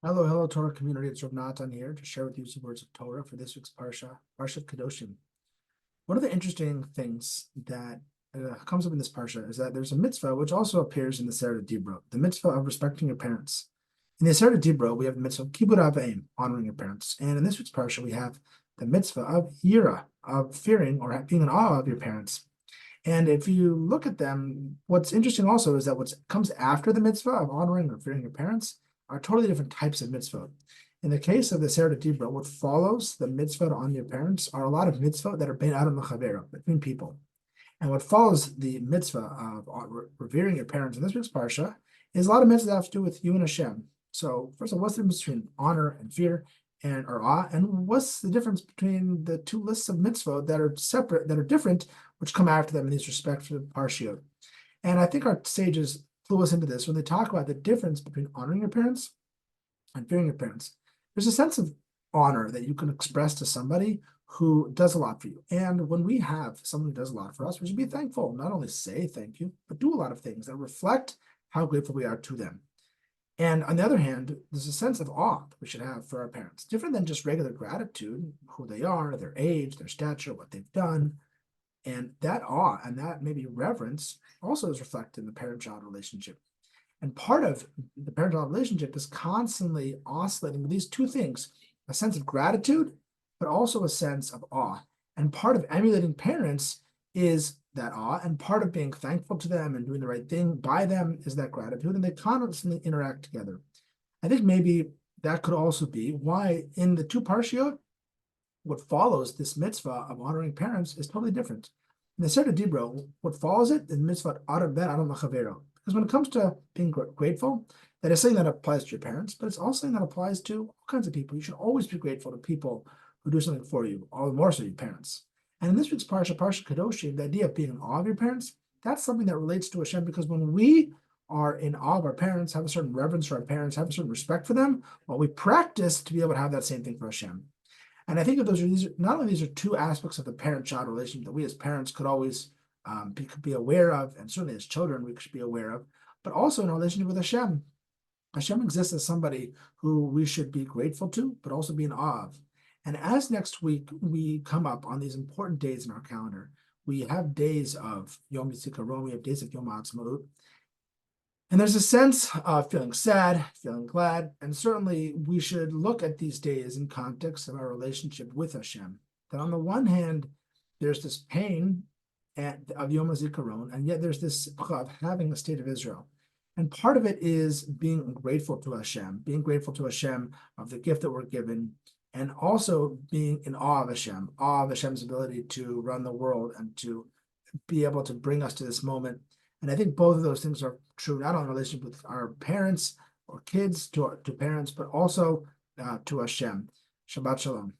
Hello, Torah community. It's Rav Natan here to share with you some words of Torah for this week's Parsha of Kedoshim. One of the interesting things that comes up in this Parsha is that there's a mitzvah which also appears in the Aseret Dibro, the mitzvah of respecting your parents. In the Aseret Dibro, we have the mitzvah of Kibud Avim, honoring your parents. And in this week's Parsha, we have the mitzvah of Yira, of fearing or being in awe of your parents. And if you look at them, what's interesting also is that what comes after the mitzvah of honoring or fearing your parents are totally different types of mitzvah. In the case of the Seder Dibra, what follows the mitzvah to honor your parents are a lot of mitzvah that are bein adam l'chavera, between people. And what follows the mitzvah of revering your parents in this week's parsha is a lot of mitzvahs that have to do with you and Hashem. So first of all, what's the difference between honor and fear and or awe? And what's the difference between the two lists of mitzvah that are separate, that are different, which come after them in these respective parshiot? And I think our sages clue us into this when they talk about the difference between honoring your parents and fearing your parents. There's a sense of honor that you can express to somebody who does a lot for you. And when we have someone who does a lot for us, we should be thankful, not only say thank you, but do a lot of things that reflect how grateful we are to them. And on the other hand, there's a sense of awe that we should have for our parents, different than just regular gratitude, who they are, their age, their stature, what they've done. And that awe and that maybe reverence also is reflected in the parent-child relationship. And part of the parent-child relationship is constantly oscillating with these two things, a sense of gratitude, but also a sense of awe. And part of emulating parents is that awe, and part of being thankful to them and doing the right thing by them is that gratitude, and they constantly interact together. I think maybe that could also be why in the two parshiot, what follows this mitzvah of honoring parents is totally different. In the Seder Dibro, what follows it is mitzvah Adam ben Adam Lachavero. Because when it comes to being grateful, that is something that applies to your parents, but it's also something that applies to all kinds of people. You should always be grateful to people who do something for you, all the more so your parents. And in this week's Parsha Kedoshim, the idea of being in awe of your parents, that's something that relates to Hashem, because when we are in awe of our parents, have a certain reverence for our parents, have a certain respect for them, well, we practice to be able to have that same thing for Hashem. And I think that not only these are two aspects of the parent-child relationship that we as parents could always be aware of, and certainly as children we should be aware of, but also in our relationship with Hashem. Hashem exists as somebody who we should be grateful to, but also be in awe of. And as next week we come up on these important days in our calendar, we have days of Yom Yizikaron, we have days of Yom Ha'atzmaut, and there's a sense of feeling sad, feeling glad, and certainly we should look at these days in context of our relationship with Hashem. That on the one hand, there's this pain of Yom HaZikaron, and yet there's this of having a state of Israel. And part of it is being grateful to Hashem of the gift that we're given, and also being in awe of Hashem's ability to run the world and to be able to bring us to this moment. And I think both of those things are true, not only in relationship with our parents or kids to parents, but also to Hashem. Shabbat Shalom.